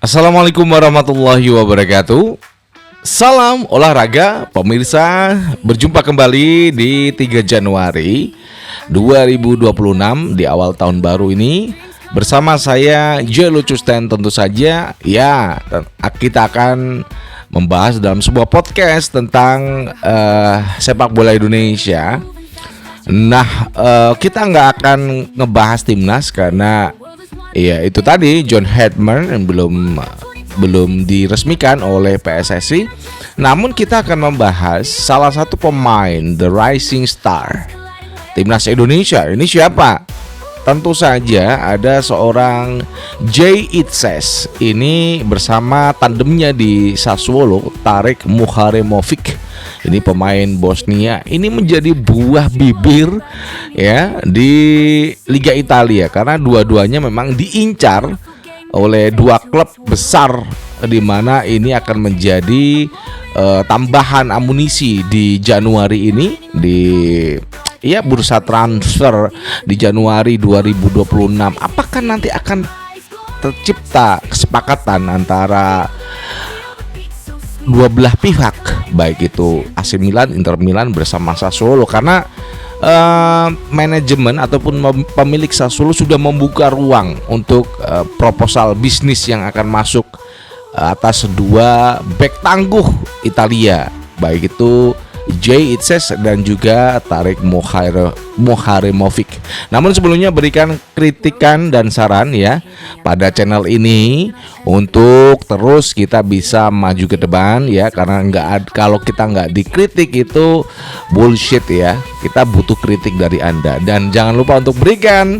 Assalamualaikum warahmatullahi wabarakatuh. Salam olahraga pemirsa. Berjumpa kembali di 3 Januari 2026 di awal tahun baru ini bersama saya Joy Lucusten. Tentu saja ya, kita akan membahas dalam sebuah podcast tentang sepak bola Indonesia. Nah, kita nggak akan ngebahas timnas karena ya itu tadi John Hedman yang belum diresmikan oleh PSSI. Namun kita akan membahas salah satu pemain the rising star timnas Indonesia. Ini siapa? Tentu saja ada seorang Jay Itzes. Ini bersama tandemnya di Sassuolo, Tarik Muharemovic. Ini pemain Bosnia. Ini menjadi buah bibir ya di Liga Italia karena dua-duanya memang diincar oleh dua klub besar, di mana ini akan menjadi tambahan amunisi di Januari ini di bursa transfer di Januari 2026. Apakah nanti akan tercipta kesepakatan antara dua belah pihak, baik itu AC Milan, Inter Milan bersama Sassuolo, karena manajemen ataupun pemilik Sassuolo sudah membuka ruang untuk proposal bisnis yang akan masuk atas dua bek tangguh Italia, baik itu Jay Itzes dan juga Tarik Muharemovic. Namun sebelumnya berikan kritikan dan saran ya pada channel ini untuk terus kita bisa maju ke depan ya, karena kalau kita nggak dikritik itu bullshit ya. Kita butuh kritik dari Anda, dan jangan lupa untuk berikan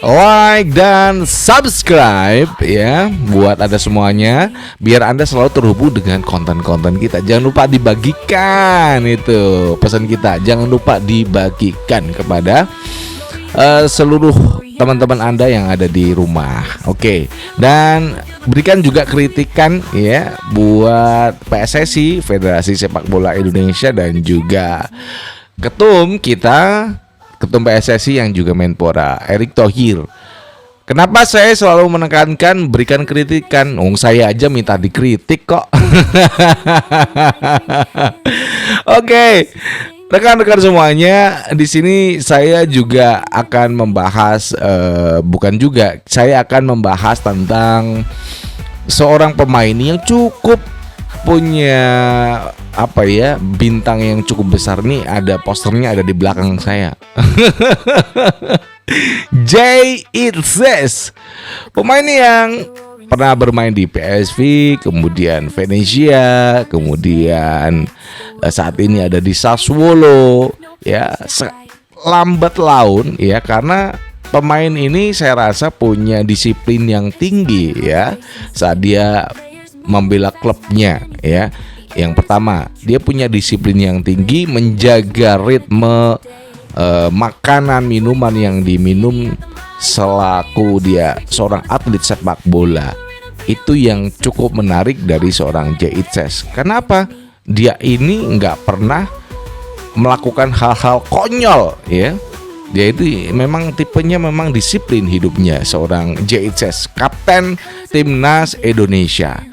like dan subscribe ya buat Anda semuanya, biar Anda selalu terhubung dengan konten-konten kita. Jangan lupa dibagikan, itu pesan kita, jangan lupa dibagikan kepada seluruh teman-teman Anda yang ada di rumah. Oke. Dan berikan juga kritikan ya buat PSSI, Federasi Sepak Bola Indonesia, dan juga ketum PSSI yang juga Menpora, Erick Thohir. Kenapa saya selalu menekankan berikan kritikan? Saya aja minta dikritik kok. Oke. Rekan-rekan semuanya, di sini saya juga akan membahas saya akan membahas tentang seorang pemain yang cukup punya bintang yang cukup besar nih. Ada posternya, ada di belakang saya. Jay Itzes, pemain yang pernah bermain di PSV, kemudian Venezia, kemudian saat ini ada di Sassuolo ya, lambat laun ya, karena pemain ini saya rasa punya disiplin yang tinggi ya saat dia membela klubnya ya. Yang pertama, dia punya disiplin yang tinggi, menjaga ritme makanan, minuman yang diminum selaku dia seorang atlet sepak bola. Itu yang cukup menarik dari seorang Jay Itzes. Kenapa? Dia ini nggak pernah melakukan hal-hal konyol ya. Dia itu memang tipenya memang disiplin hidupnya, seorang Jay Itzes, kapten timnas Indonesia.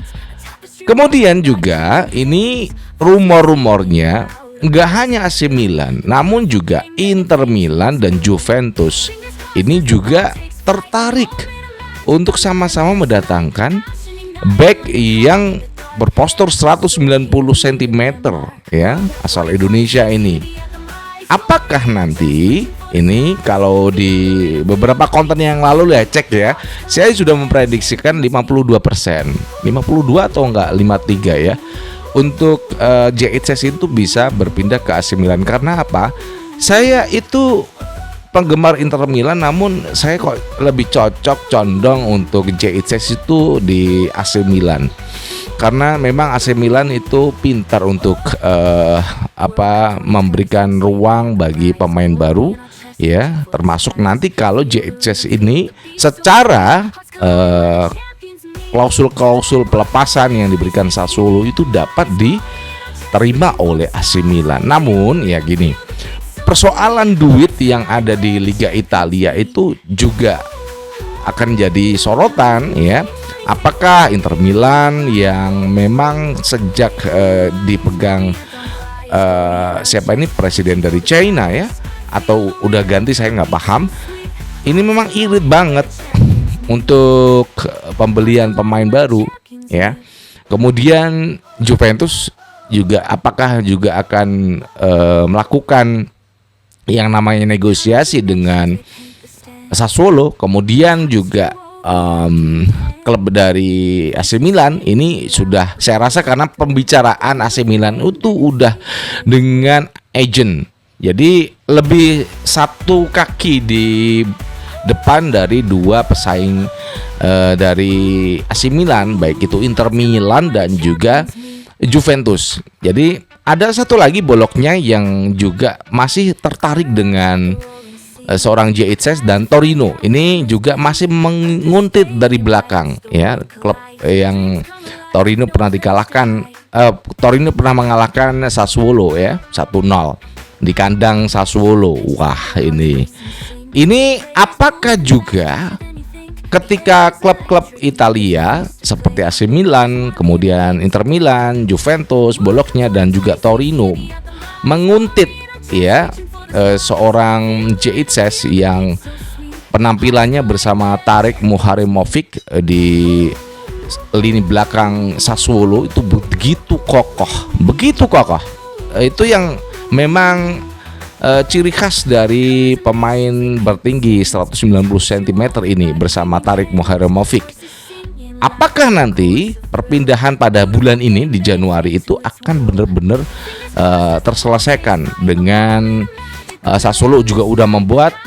Kemudian juga ini rumor-rumornya nggak hanya AC Milan, namun juga Inter Milan dan Juventus ini juga tertarik untuk sama-sama mendatangkan back yang berpostur 190 cm ya, asal Indonesia ini. Apakah nanti ini, kalau di beberapa konten yang lalu cek ya, saya sudah memprediksikan 52%, 52 atau enggak 53 ya, untuk Jay Itzes itu bisa berpindah ke AC Milan. Karena apa? Saya itu penggemar Inter Milan, namun saya kok lebih condong untuk Jay Itzes itu di AC Milan. Karena memang AC Milan itu pintar untuk memberikan ruang bagi pemain baru ya, termasuk nanti kalau Jay Itzes ini secara klausul-klausul pelepasan yang diberikan Sassuolo itu dapat diterima oleh AC Milan. Namun ya gini, persoalan duit yang ada di Liga Italia itu juga akan jadi sorotan ya. apakah Inter Milan yang memang sejak dipegang siapa ini presiden dari China ya, atau udah ganti saya nggak paham, ini memang irit banget untuk pembelian pemain baru ya. Kemudian Juventus juga apakah juga akan melakukan yang namanya negosiasi dengan Sassuolo. Kemudian juga klub dari AC Milan ini sudah, saya rasa karena pembicaraan AC Milan itu udah dengan agent, jadi lebih satu kaki di depan dari dua pesaing dari AC Milan, baik itu Inter Milan dan juga Juventus. Jadi ada satu lagi boloknya yang juga masih tertarik dengan seorang JHS dan Torino. Ini juga masih menguntit dari belakang ya. Klub yang Torino pernah dikalahkan, Torino pernah mengalahkan Sassuolo ya 1-0 di kandang Sassuolo. Wah, ini apakah juga ketika klub-klub Italia seperti AC Milan, kemudian Inter Milan, Juventus, boloknya dan juga Torino menguntit ya seorang JHS yang penampilannya bersama Tarik Muharrimovic di lini belakang Sassuolo itu begitu kokoh. Itu yang memang ciri khas dari pemain bertinggi 190 cm ini bersama Tarik Muharrimovic. Apakah nanti perpindahan pada bulan ini di Januari itu akan benar-benar terselesaikan dengan Sassuolo juga udah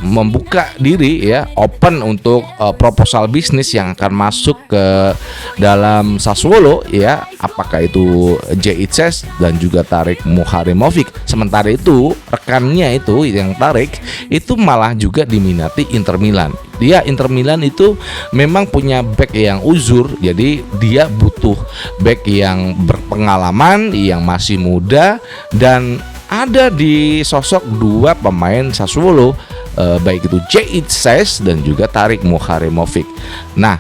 membuka diri ya, open untuk proposal bisnis yang akan masuk ke dalam Sassuolo ya, apakah itu JHS dan juga Tarik Muharrimovic. Sementara itu rekannya itu yang Tarik itu malah juga diminati Inter Milan. Inter Milan itu memang punya back yang uzur, jadi dia butuh back yang berpengalaman, yang masih muda, dan ada di sosok dua pemain Sassuolo, baik itu JHS dan juga Tarik Muharrimovic. Nah,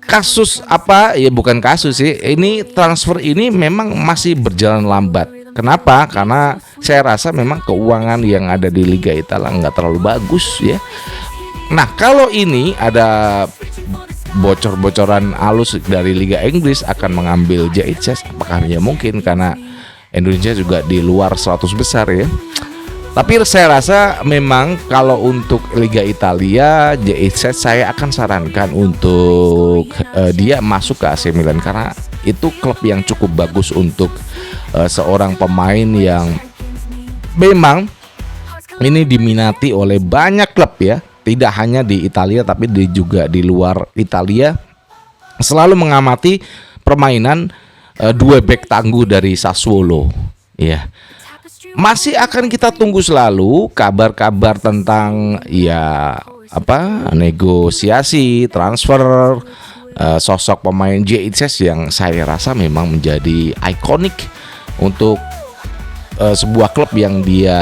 kasus apa ya, bukan kasus sih, ini transfer ini memang masih berjalan lambat. Kenapa? Karena saya rasa memang keuangan yang ada di Liga Italia nggak terlalu bagus ya. Nah, kalau ini ada bocor-bocoran halus dari Liga Inggris akan mengambil JHS, apakah ya mungkin, karena Indonesia juga di luar 100 besar ya. Tapi saya rasa memang kalau untuk Liga Italia, JHS saya akan sarankan untuk dia masuk ke AC Milan, karena itu klub yang cukup bagus untuk seorang pemain yang memang ini diminati oleh banyak klub ya. Tidak hanya di Italia tapi juga di luar Italia. Selalu mengamati permainan dua bek tangguh dari Sassuolo ya. Masih akan kita tunggu selalu kabar-kabar tentang ya negosiasi transfer sosok pemain JHS yang saya rasa memang menjadi ikonik untuk sebuah klub yang dia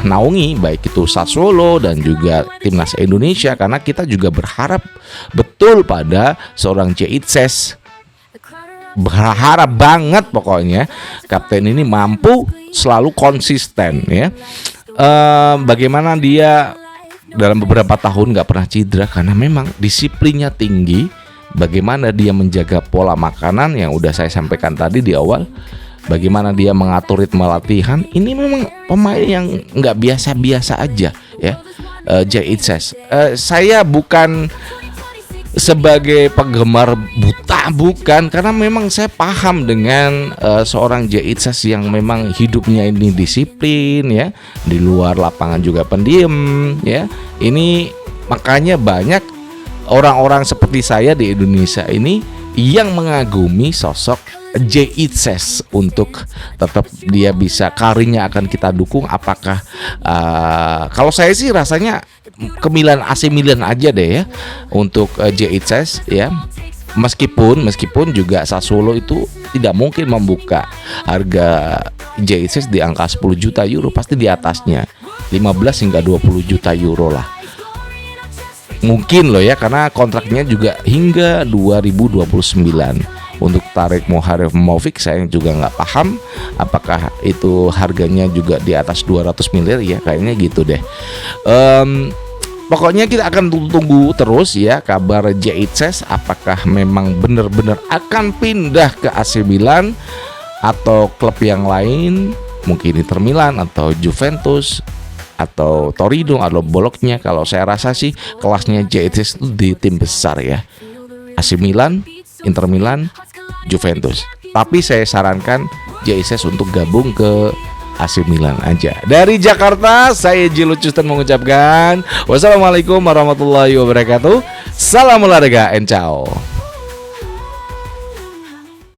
naungi, baik itu Sassuolo dan juga timnas Indonesia, karena kita juga berharap betul pada seorang JHS. Berharap banget pokoknya kapten ini mampu selalu konsisten ya. Bagaimana dia dalam beberapa tahun nggak pernah cedera karena memang disiplinnya tinggi. Bagaimana dia menjaga pola makanan yang udah saya sampaikan tadi di awal. Bagaimana dia mengatur ritme latihan. Ini memang pemain yang nggak biasa-biasa aja ya. JHS. Saya bukan sebagai penggemar buta, bukan, karena memang saya paham dengan seorang JHS yang memang hidupnya ini disiplin ya, di luar lapangan juga pendiam ya. Ini makanya banyak orang-orang seperti saya di Indonesia ini yang mengagumi sosok JHS untuk tetap dia bisa, karirnya akan kita dukung. Apakah kalau saya sih rasanya ke AC Milan aja deh ya untuk JHS ya. Meskipun juga Sassuolo itu tidak mungkin membuka harga JHS di angka 10 juta euro, pasti di atasnya 15 hingga 20 juta euro lah. Mungkin loh ya, karena kontraknya juga hingga 2029. Untuk Tarek Moharemovic saya juga nggak paham apakah itu harganya juga di atas 200 miliar ya, kayaknya gitu deh. Pokoknya kita akan tunggu terus ya kabar Jaitzes, apakah memang benar-benar akan pindah ke AC Milan atau klub yang lain, mungkin Inter Milan atau Juventus atau Torino atau Bologna. Kalau saya rasa sih kelasnya Jaitzes itu di tim besar ya, AC Milan, Inter Milan, Juventus. Tapi saya sarankan Jaitzes untuk gabung ke AC Milan aja. Dari Jakarta, saya Jilu Custon mengucapkan wassalamualaikum warahmatullahi wabarakatuh. Salam olahraga and ciao.